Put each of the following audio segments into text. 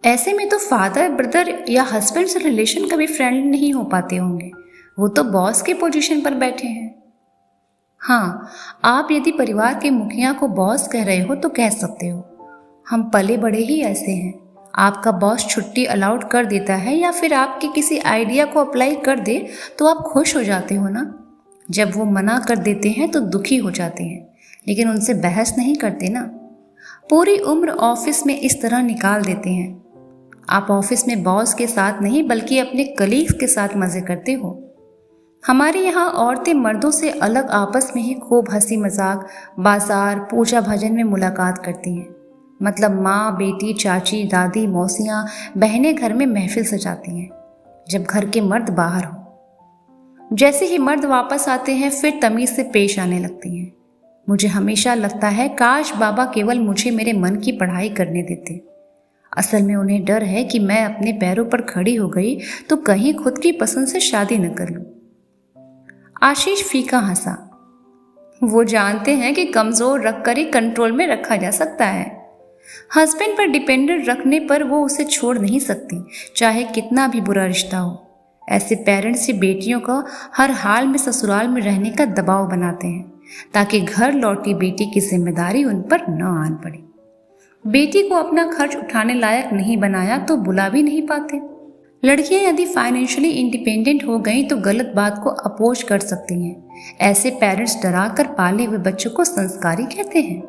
ऐसे में तो फादर ब्रदर या हस्बैंड से रिलेशन कभी फ्रेंड नहीं हो पाते होंगे। वो तो बॉस के पोजीशन पर बैठे हैं। हाँ, आप यदि परिवार के मुखिया को बॉस कह रहे हो तो कह सकते हो। हम पले बड़े ही ऐसे हैं। आपका बॉस छुट्टी अलाउड कर देता है या फिर आपके किसी आइडिया को अप्लाई कर दे तो आप खुश हो जाते हो ना। जब वो मना कर देते हैं तो दुखी हो जाते हैं, लेकिन उनसे बहस नहीं करते ना। पूरी उम्र ऑफिस में इस तरह निकाल देते हैं। आप ऑफिस में बॉस के साथ नहीं बल्कि अपने कलीग्स के साथ मजे करते हो। हमारे यहाँ औरतें मर्दों से अलग आपस में ही खूब हंसी मजाक, बाजार, पूजा भजन में मुलाकात करती हैं। मतलब माँ बेटी, चाची, दादी, मौसियाँ, बहनें घर में महफिल सजाती हैं जब घर के मर्द बाहर हो। जैसे ही मर्द वापस आते हैं फिर तमीज से पेश आने लगती हैं। मुझे हमेशा लगता है काश बाबा केवल मुझे मेरे मन की पढ़ाई करने देते। असल में उन्हें डर है कि मैं अपने पैरों पर खड़ी हो गई तो कहीं खुद की पसंद से शादी न कर लूं। आशीष फीका हंसा। वो जानते हैं कि कमजोर रखकर ही कंट्रोल में रखा जा सकता है। हस्बैंड पर डिपेंडेंट रखने पर वो उसे छोड़ नहीं सकती, चाहे कितना भी बुरा रिश्ता हो। ऐसे पेरेंट्स ही बेटियों को हर हाल में ससुराल में रहने का दबाव बनाते हैं ताकि घर लौटी बेटी की जिम्मेदारी उन पर न आन पड़े। बेटी को अपना खर्च उठाने लायक नहीं बनाया तो बुला भी नहीं पाते। लड़कियां यदि फाइनेंशियली इंडिपेंडेंट हो गई तो गलत बात को अपोज कर सकती हैं। ऐसे पेरेंट्स डरा कर पाले हुए बच्चों को संस्कारी कहते हैं।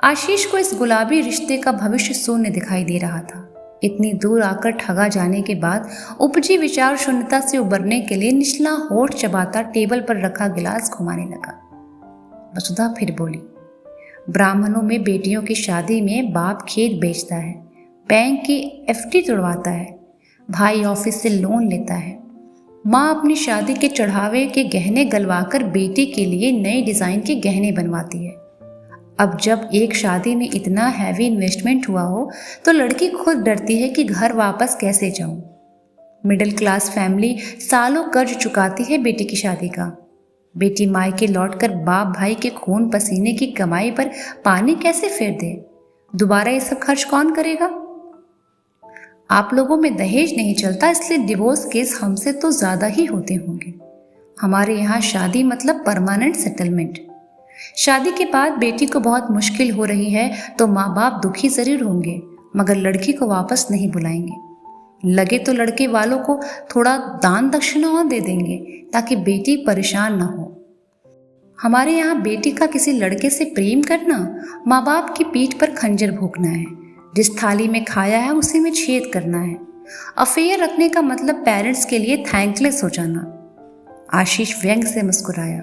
आशीष को इस गुलाबी रिश्ते का भविष्य शून्य दिखाई दे रहा था। इतनी दूर आकर ठगा जाने के बाद उपजी विचार शून्यता से उबरने के लिए निचला होठ चबाता टेबल पर रखा गिलास घुमाने लगा। वसुधा फिर बोली, ब्राह्मणों में बेटियों की शादी में बाप खेत बेचता है, बैंक की एफडी तोड़वाता है, भाई ऑफिस से लोन लेता है, माँ अपनी शादी के चढ़ावे के गहने गलवाकर बेटी के लिए नए डिजाइन के गहने बनवाती है। अब जब एक शादी में इतना हैवी इन्वेस्टमेंट हुआ हो तो लड़की खुद डरती है कि घर वापस कैसे जाऊं। मिडिल क्लास फैमिली सालों कर्ज चुकाती है बेटी की शादी का। बेटी मायके लौटकर बाप भाई के खून पसीने की कमाई पर पानी कैसे फेर दे? दोबारा ये सब खर्च कौन करेगा? आप लोगों में दहेज नहीं चलता, इसलिए डिवोर्स केस हमसे तो ज्यादा ही होते होंगे। हमारे यहाँ शादी मतलब परमानेंट सेटलमेंट। शादी के बाद बेटी को बहुत मुश्किल हो रही है तो माँ बाप दुखी जरूर होंगे, मगर लड़की को वापस नहीं बुलाएंगे। लगे तो लड़के वालों को थोड़ा दान दक्षिणा और दे देंगे ताकि बेटी परेशान न हो। हमारे यहाँ बेटी का किसी लड़के से प्रेम करना माँ बाप की पीठ पर खंजर भोंकना है। जिस थाली में खाया है उसी में छेद करना है। अफेयर रखने का मतलब पेरेंट्स के लिए थैंकलेस हो जाना। आशीष व्यंग से मुस्कुराया।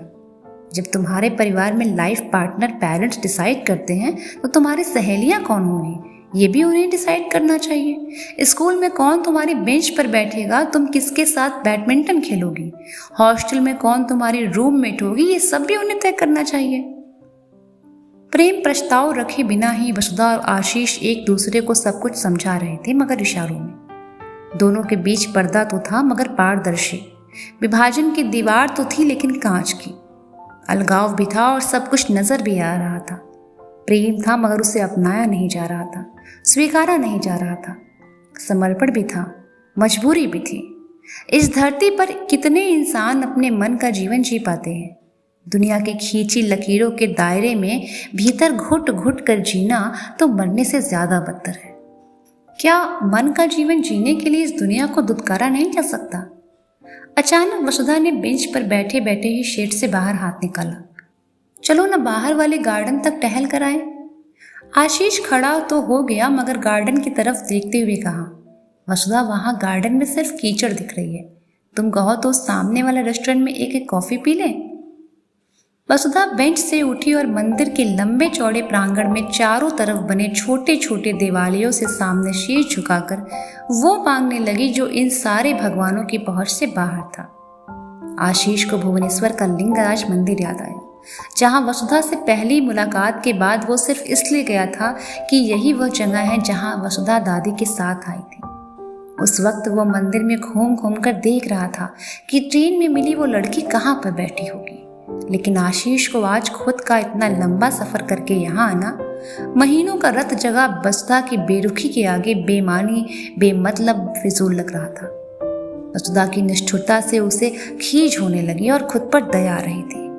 जब तुम्हारे परिवार में लाइफ पार्टनर पेरेंट्स डिसाइड करते हैं तो तुम्हारी सहेलियां कौन होंगी ये भी उन्हें डिसाइड करना चाहिए। स्कूल में कौन तुम्हारी बेंच पर बैठेगा, तुम किसके साथ बैडमिंटन खेलोगी, हॉस्टल में कौन तुम्हारी रूममेट होगी, ये सब भी उन्हें तय करना चाहिए। प्रेम प्रस्ताव रखे बिना ही वसुधा और आशीष एक दूसरे को सब कुछ समझा रहे थे, मगर इशारों में। दोनों के बीच पर्दा तो था मगर पारदर्शी। विभाजन की दीवार तो थी लेकिन कांच की। अलगाव भी था और सब कुछ नजर भी आ रहा था। प्रेम था मगर उसे अपनाया नहीं जा रहा था, स्वीकारा नहीं जा रहा था। समर्पण भी था, मजबूरी भी थी। इस धरती पर कितने इंसान अपने मन का जीवन जी पाते हैं। दुनिया के खींची लकीरों के दायरे में भीतर घुट घुट कर जीना तो मरने से ज्यादा बदतर है। क्या मन का जीवन जीने के लिए इस दुनिया को दुत्कारा नहीं जा सकता? अचानक वसुधा ने बेंच पर बैठे बैठे ही शेड से बाहर हाथ निकाला। चलो ना बाहर वाले गार्डन तक टहल कर आए। आशीष खड़ा तो हो गया मगर गार्डन की तरफ देखते हुए कहा, वसुधा वहां गार्डन में सिर्फ कीचड़ दिख रही है। तुम कहो तो सामने वाले रेस्टोरेंट में एक कॉफी पी लें। वसुधा बेंच से उठी और मंदिर के लंबे चौड़े प्रांगण में चारों तरफ बने छोटे छोटे देवालयों से सामने शीश झुकाकर वो मांगने लगी जो इन सारे भगवानों की पहुंच से बाहर था। आशीष को भुवनेश्वर का लिंगराज मंदिर याद आया, जहां वसुधा से पहली मुलाकात के बाद वो सिर्फ इसलिए गया था कि यही वह जगह है जहां वसुधा दादी के साथ आई थी। उस वक्त वो मंदिर में घूम घूम कर देख रहा था कि ट्रेन में मिली वो लड़की कहाँ पर बैठी होगी। लेकिन आशीष को आज खुद का इतना लंबा सफर करके यहाँ आना, महीनों का रत जगह वसुधा की बेरुखी के आगे बेमानी बेमतलब फिजूल लग रहा था। वसुधा की निष्ठुरता से उसे खींच होने लगी और खुद पर दया आ रही थी।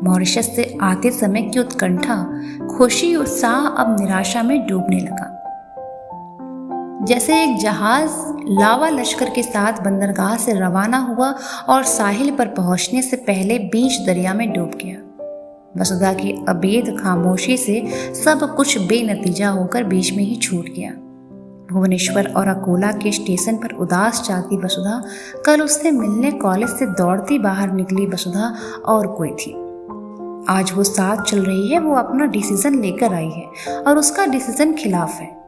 मॉरिशस से आते समय की उत्कंठा, खुशी, उत्साह अब निराशा में डूबने लगा। जैसे एक जहाज लावा लश्कर के साथ बंदरगाह से रवाना हुआ और साहिल पर पहुंचने से पहले बीच दरिया में डूब गया। वसुधा की अबेद खामोशी से सब कुछ बेनतीजा होकर बीच में ही छूट गया। भुवनेश्वर और अकोला के स्टेशन पर उदास जाती वसुधा, कल उससे मिलने कॉलेज से दौड़ती बाहर निकली वसुधा और कोई थी। आज वो साथ चल रही है, वो अपना डिसीजन लेकर आई है और उसका डिसीजन खिलाफ है।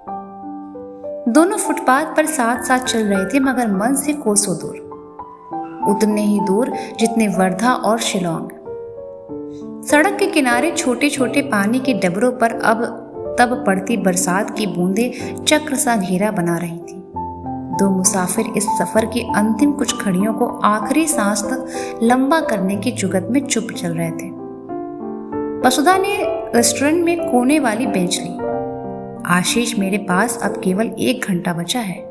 दोनों फुटपाथ पर साथ साथ चल रहे थे, मगर मन से कोसों दूर, उतने ही दूर जितने वर्धा और शिलोंग। सड़क के किनारे छोटे छोटे पानी के डबरों पर अब तब पड़ती बरसात की बूंदें चक्र सा घेरा बना रही थी। दो मुसाफिर इस सफर की अंतिम कुछ घड़ियों को आखिरी सांस तक लंबा करने की जुगत में चुप चल रहे थे। वसुधा ने रेस्टोरेंट में कोने वाली बेंच ली। आशीष, मेरे पास अब केवल 1 घंटा बचा है।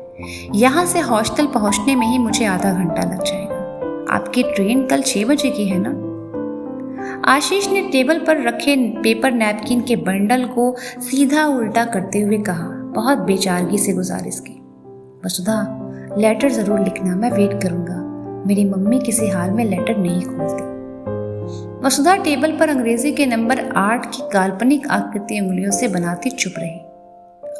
यहाँ से हॉस्टल पहुँचने में ही मुझे आधा घंटा लग जाएगा। आपकी ट्रेन कल 6 बजे की है ना? आशीष ने टेबल पर रखे पेपर नैपकिन के बंडल को सीधा उल्टा करते हुए कहा, बहुत बेचारगी से गुजारिश की। वसुधा, लेटर जरूर लिखना, मैं वेट करूंगा। मेरी मम्मी किसी हाल में लेटर नहीं खोलती। वसुधा टेबल पर अंग्रेजी के नंबर 8 की काल्पनिक आकृति उंगलियों से बनाती चुप रही।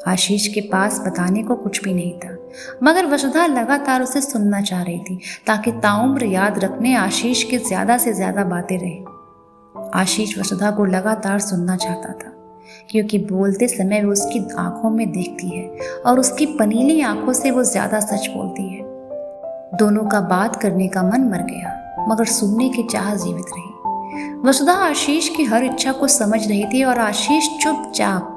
आशीष के पास बताने को कुछ भी नहीं था, मगर वसुधा लगातार उसे सुनना चाह रही थी ताकि ताउम्र याद रखने आशीष की ज्यादा से ज्यादा बातें रहे। आशीष वसुधा को लगातार सुनना चाहता था, क्योंकि बोलते समय वो उसकी आंखों में देखती है और उसकी पनीली आंखों से वो ज्यादा सच बोलती है। दोनों का बात करने का मन मर गया, मगर सुनने की चाह जीवित रही। वसुधा आशीष की हर इच्छा को समझ रही थी और आशीष चुपचाप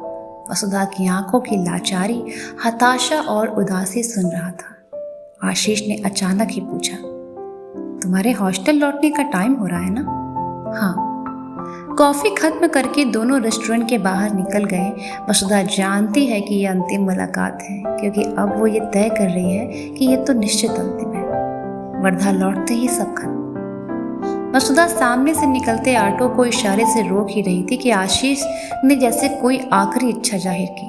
वसुधा की आंखों की लाचारी, हताशा और उदासी सुन रहा था। आशीष ने अचानक ही पूछा, तुम्हारे हॉस्टल लौटने का टाइम हो रहा है ना? हाँ। कॉफी खत्म करके दोनों रेस्टोरेंट के बाहर निकल गए। वसुधा जानती है कि यह अंतिम मुलाकात है, क्योंकि अब वो ये तय कर रही है कि ये तो निश्चित अंतिम है। वर्धा लौटते ही सब खत्म। वसुधा सामने से निकलते ऑटो को इशारे से रोक ही रही थी कि आशीष ने जैसे कोई आखिरी इच्छा जाहिर की,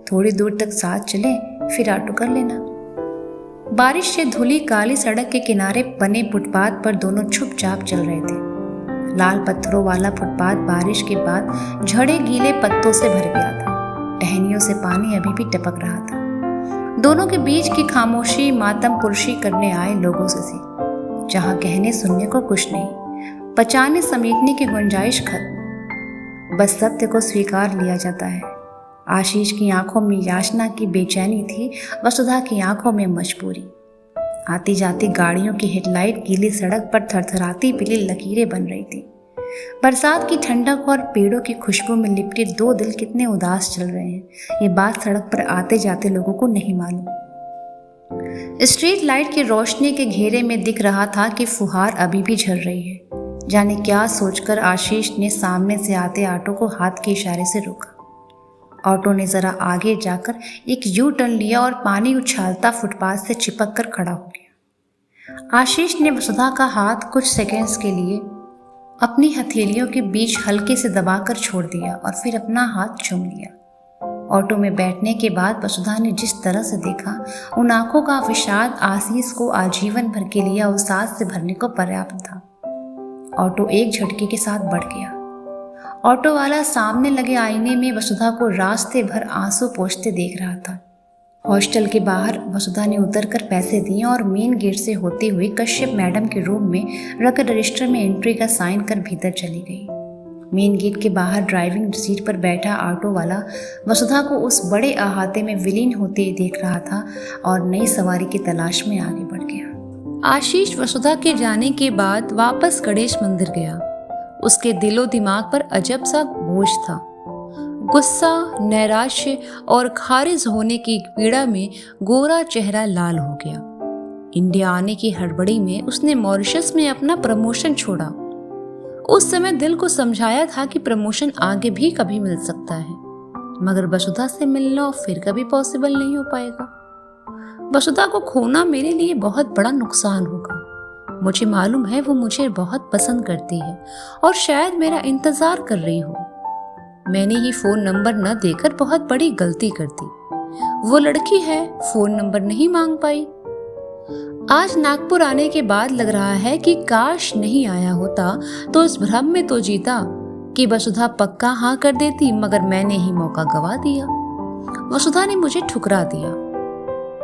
थोड़ी दूर तक साथ चले फिर ऑटो कर लेना। बारिश से धुली काली सड़क के किनारे बने फुटपाथ पर दोनों चुपचाप चल रहे थे। लाल पत्थरों वाला फुटपाथ बारिश के बाद झड़े गीले पत्तों से भर गया था। टहनियों से पानी अभी भी टपक रहा था। दोनों के बीच की खामोशी मातम पुरशी करने आए लोगों से थी, जहां कहने सुनने को कुछ नहीं, पचाने समेटने की गुंजाइश खत्म। बस सत्य को स्वीकार लिया जाता है। आशीष की आंखों में याचना की बेचैनी थी, वसुधा की आंखों में मजबूरी। आती जाती गाड़ियों की हेडलाइट गीली सड़क पर थरथराती पीली लकीरें बन रही थी। बरसात की ठंडक और पेड़ों की खुशबू में लिपटे दो दिल कितने उदास चल रहे हैं, ये बात सड़क पर आते जाते लोगों को नहीं मालूम। स्ट्रीट लाइट की रोशनी के घेरे में दिख रहा था कि फुहार अभी भी झल रही है। जाने क्या सोचकर आशीष ने सामने से आते ऑटो को हाथ के इशारे से रोका। ऑटो ने जरा आगे जाकर एक यू टर्न लिया और पानी उछालता फुटपाथ से चिपक कर खड़ा हो गया। आशीष ने वसुधा का हाथ कुछ सेकंड्स के लिए अपनी हथेलियों के बीच हल्के से दबाकर छोड़ दिया और फिर अपना हाथ चूम लिया। ऑटो में बैठने के बाद वसुधा ने जिस तरह से देखा, उन आंखों का विषाद आशीष को आजीवन भर के लिए अवसाद से भरने को पर्याप्त था। ऑटो एक झटके के साथ बढ़ गया। ऑटो वाला सामने लगे आईने में वसुधा को रास्ते भर आंसू पोंछते देख रहा था। हॉस्टल के बाहर वसुधा ने उतरकर पैसे दिए और मेन गेट से होते हुए कश्यप मैडम के रूम में रख रजिस्टर में एंट्री का साइन कर भीतर चली गई। मेन गेट के बाहर ड्राइविंग सीट पर बैठा ऑटो वाला वसुधा को उस बड़े अहाते में विलीन होते देख रहा था और नई सवारी की तलाश में आगे बढ़ गया। आशीष वसुधा के जाने के बाद वापस गणेश मंदिर गया। उसके दिलो दिमाग पर अजब सा बोझ था। गुस्सा, नैराश्य और खारिज होने की पीड़ा में गोरा चेहरा लाल हो गया। इंडिया आने की हड़बड़ी में उसने मॉरिशस में अपना प्रमोशन छोड़ा। उस समय दिल को समझाया था कि प्रमोशन आगे भी कभी मिल सकता है, मगर वसुधा से मिलना फिर कभी पॉसिबल नहीं हो पाएगा। वसुधा को खोना मेरे लिए बहुत बड़ा नुकसान होगा। मुझे मालूम है वो मुझे बहुत पसंद करती है और शायद मेरा इंतजार कर रही हो। मैंने ही फोन नंबर न देकर बहुत बड़ी गलती कर दी। वो लड़की है, फोन नंबर नहीं मांग पाई। आज नागपुर आने के बाद लग रहा है कि काश नहीं आया होता तो इस भ्रम में तो जीता कि वसुधा पक्का हाँ कर देती, मगर मैंने ही मौका गवा दिया। वसुधा ने मुझे ठुकरा दिया।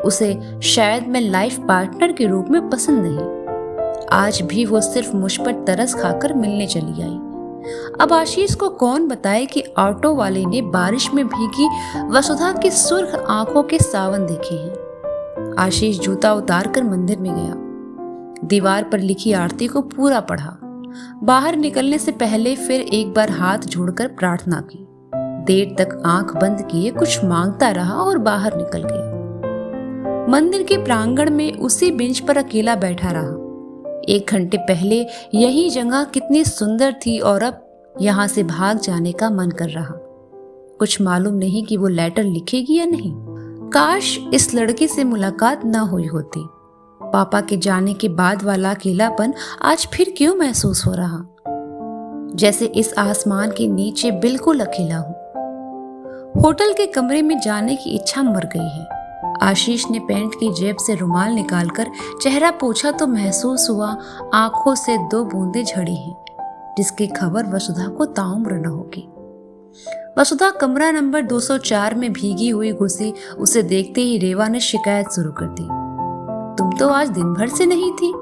उसे शायद मैं लाइफ पार्टनर के रूप में पसंद नहीं। आज भी वो सिर्फ मुझ पर तरस खाकर मिलने चली आई। अब आशीष को कौन बताए कि ऑटो वाले ने बारिश में भीगी वसुधा की सुर्ख आंखों के सावन देखे हैं। आशीष जूता उतार कर मंदिर में गया। दीवार पर लिखी आरती को पूरा पढ़ा। बाहर निकलने से पहले फिर एक बार हाथ जोड़कर प्रार्थना की। देर तक आंख बंद किए कुछ मांगता रहा और बाहर निकल गया। मंदिर के प्रांगण में उसी बेंच पर अकेला बैठा रहा। 1 घंटे पहले यही जगह कितनी सुंदर थी और अब यहाँ से भाग जाने का मन कर रहा। कुछ मालूम नहीं कि वो लेटर लिखेगी या नहीं। काश इस लड़की से मुलाकात न हुई होती। पापा के जाने के बाद वाला अकेलापन आज फिर क्यों महसूस हो रहा, जैसे इस आसमान के नीचे बिल्कुल अकेला हूँ। होटल के कमरे में जाने की इच्छा मर गई है। आशीष ने पैंट की जेब से रुमाल निकालकर चेहरा पोंछा तो महसूस हुआ आंखों से 2 बूंदें झड़ी हैं, जिसकी खबर वसुधा को ताउम्र न होगी। वसुधा कमरा नंबर 204 में भीगी हुई घुसी। उसे देखते ही रेवा ने शिकायत शुरू कर दी। तुम तो आज दिन भर से नहीं थी।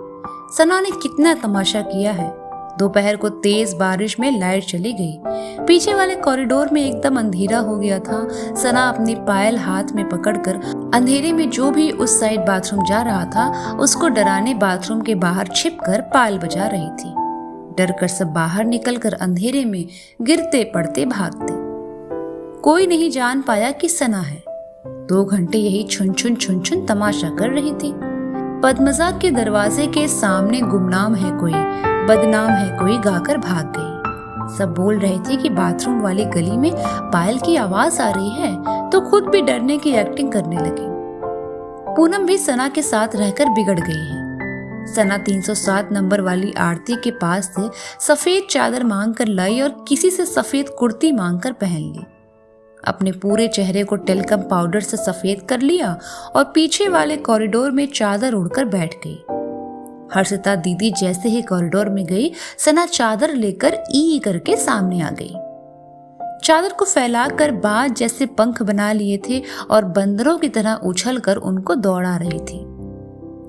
सना ने कितना तमाशा किया है। दोपहर को तेज बारिश में लाइट चली गई। पीछे वाले कॉरिडोर में एकदम अंधेरा हो गया था। सना अपनी पायल हाथ में पकड़कर अंधेरे में जो भी उस साइड बाथरूम जा रहा था उसको डराने बाथरूम के बाहर छिपकर पायल बजा रही थी। डर कर सब बाहर निकलकर अंधेरे में गिरते पड़ते भागते। कोई नहीं जान पाया कि सना है। 2 घंटे यही छुन छुन तमाशा कर रही थी। पद्मजा के दरवाजे के सामने गुमनाम है कोई, बदनाम है कोई गाकर भाग गई। सब बोल रहे थे कि बाथरूम वाली गली में पायल की आवाज आ रही है, तो खुद भी डरने की एक्टिंग करने लगी। पूनम भी सना के साथ रहकर बिगड़ गई है। सना 307 नंबर वाली आरती के पास से सफेद चादर मांग कर लाई और किसी से सफेद कुर्ती मांग कर पहन ली। अपने पूरे चेहरे को टेल्कम पाउडर से सफेद कर लिया और पीछे वाले कॉरिडोर में चादर ओढ़कर बैठ गई। हर्षिता दीदी जैसे ही कॉरिडोर में गई, सना चादर लेकर ई करके सामने आ गई। चादर को फैलाकर बाज जैसे पंख बना लिए थे और बंदरों की तरह उछलकर उनको दौड़ा रही थी।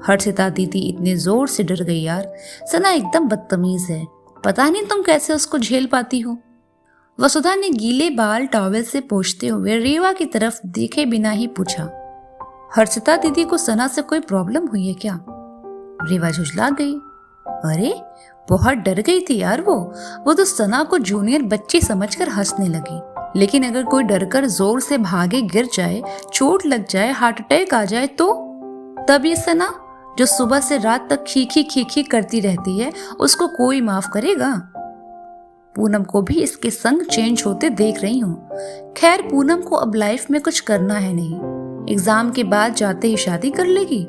हर्षिता दीदी इतने जोर से डर गई यार। सना एकदम बदतमीज है, पता नहीं तुम कैसे उसको झेल पाती हो। वसुधा ने गीले बाल टॉवेल से पोंछते हुए रेवा की तरफ देखे बिना ही पूछा, हर्षिता दीदी को सना से कोई प्रॉब्लम हुई है क्या? रेवा झुंझला गई। अरे बहुत डर गई थी यार वो तो सना को जूनियर बच्ची समझकर हंसने लगी। लेकिन अगर कोई डरकर जोर से भागे, गिर जाए, चोट लग जाए, हार्ट अटैक आ जाए तो? तब ये सना जो सुबह से रात तक खी करती रहती है, उसको कोई माफ करेगा? पूनम को भी इसके संग चेंज होते देख रही हूँ। खैर पूनम को अब लाइफ में कुछ करना है नहीं, एग्जाम के बाद जाते ही शादी कर लेगी।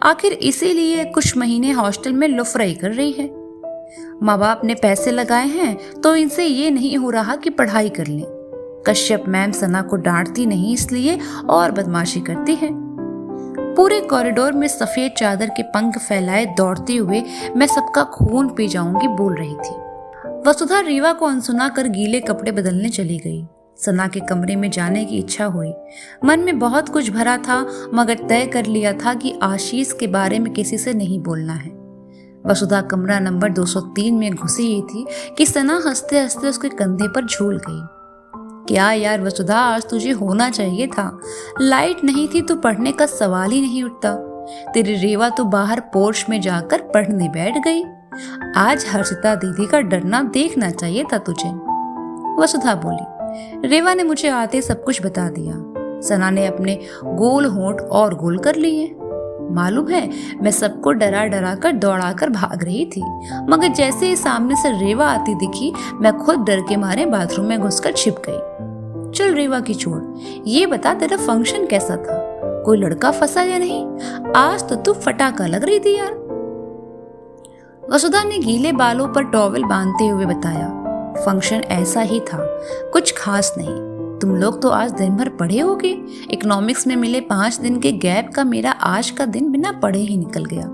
आखिर इसीलिए कुछ महीने हॉस्टल में लुफराई कर रही है। माँ बाप ने पैसे लगाए हैं तो इनसे ये नहीं हो रहा कि पढ़ाई कर लें। कश्यप मैम सना को डांटती नहीं इसलिए और बदमाशी करती है। पूरे कॉरिडोर में सफेद चादर के पंख फैलाए दौड़ते हुए मैं सबका खून पी जाऊंगी बोल रही थी। वसुधा रीवा को अनसुना कर गीले कपड़े बदलने चली गई। सना के कमरे में जाने की इच्छा हुई। मन में बहुत कुछ भरा था, मगर तय कर लिया था कि आशीष के बारे में किसी से नहीं बोलना है। वसुधा कमरा नंबर 203 में घुसी ही थी कि सना हंसते हंसते उसके कंधे पर झूल गई। क्या यार वसुधा, आज तुझे होना चाहिए था। लाइट नहीं थी तो पढ़ने का सवाल ही नहीं उठता। तेरी रेवा तो बाहर पोर्च में जाकर पढ़ने बैठ गई। आज हर्षिता दीदी का डरना देखना चाहिए था तुझे। वसुधा बोली। रेवा ने मुझे आते सब कुछ बता दिया। सना ने अपने गोल होंठ और गोल कर लिए। मालूम है, मैं सबको डरा डरा कर दौड़ा कर भाग रही थी, मगर जैसे ही सामने से रेवा आती दिखी, मैं खुद डर के मारे बाथरूम में घुसकर छिप गई। चल रेवा की छोड़, ये बता तेरा फंक्शन कैसा था? कोई लड़का फंसा या नहीं? आज तो तू फटाका लग रही थी यार। वसुधा ने गीले बालों पर टॉवेल बांधते हुए बताया, फंक्शन ऐसा ही था, कुछ खास नहीं। तुम लोग तो आज दिन भर पढ़े होगे। इकोनॉमिक्स में मिले 5 दिन के गैप का मेरा आज का दिन बिना पढ़े ही निकल गया।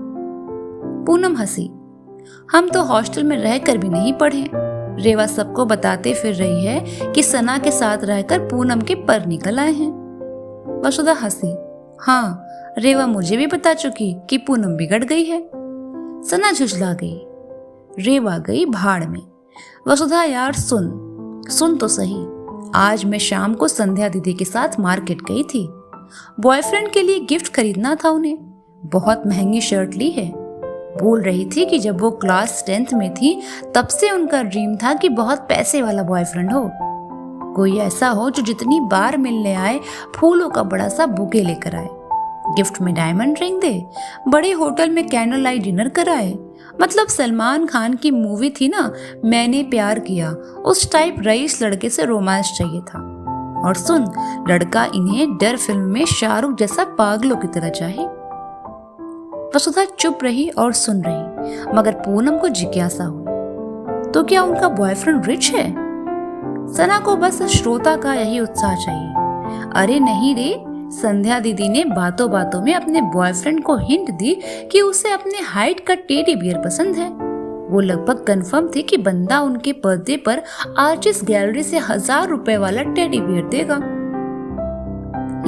पूनम हंसी, हम तो हॉस्टल में रहकर भी नहीं पढ़े। रेवा सबको बताते फिर रही है कि सना के साथ रहकर पूनम के पर निकल आए हैं। वसुधा हंसी, हाँ, रेवा मुझे भी बता चुकी कि पूनम बिगड़ गई है। सना झुझला गई। रेवा गई भाड़ में। वसुधा यार सुन तो सही, आज मैं शाम को संध्या दीदी के साथ मार्केट गई थी। बॉयफ्रेंड के लिए गिफ्ट खरीदना था उन्हें। बहुत महंगी शर्ट ली है। बोल रही थी कि जब वो क्लास 10th में थी तब से उनका ड्रीम था कि बहुत पैसे वाला बॉयफ्रेंड हो, कोई ऐसा हो जो जितनी बार मिलने आए फूलों का बड़ा सा बुके लेकर आए, गिफ्ट में डायमंड रिंग दे, बड़े होटल में कैंडल लाइट डिनर कराए। मतलब सलमान खान की मूवी थी ना, मैंने प्यार किया, उस टाइप रईस लड़के से रोमांस चाहिए था। और सुन, लड़का इन्हें डर फिल्म में शाहरुख जैसा पागलों की तरह चाहे। वसुधा चुप रही और सुन रही, मगर पूनम को जिज्ञासा हुई, तो क्या उनका बॉयफ्रेंड रिच है? सना को बस श्रोता का यही उत्साह चाहिए। अरे नहीं रे, संध्या दीदी ने बातों बातों में अपने बॉयफ्रेंड को हिंट दी कि उसे अपने हाइट का टेडी बियर पसंद है। वो लगभग कंफर्म थी कि बंदा उनके बर्थडे पर आर्टिस्ट गैलरी से 1000 रुपए वाला टेडी बियर देगा।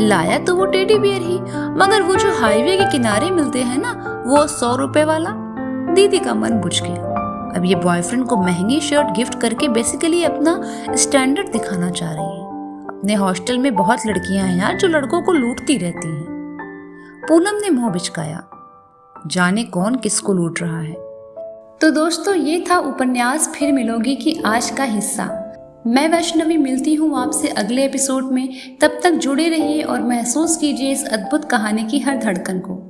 लाया तो वो टेडी बियर ही, मगर वो जो हाईवे के किनारे मिलते हैं ना, वो 100 रुपए वाला। दीदी का मन बुझ गया। अब ये बॉयफ्रेंड को महंगी शर्ट गिफ्ट करके बेसिकली अपना स्टैंडर्ड दिखाना चाह रही है। अपने हॉस्टल में बहुत लड़कियां हैं यार जो लड़कों को लूटती रहती हैं। पूनम ने मुंह बिचकाया, जाने कौन किसको लूट रहा है। तो दोस्तों, ये था उपन्यास फिर मिलोगी की आज का हिस्सा। मैं वैष्णवी मिलती हूँ आपसे अगले एपिसोड में। तब तक जुड़े रहिए और महसूस कीजिए इस अद्भुत कहानी की हर धड़कन को।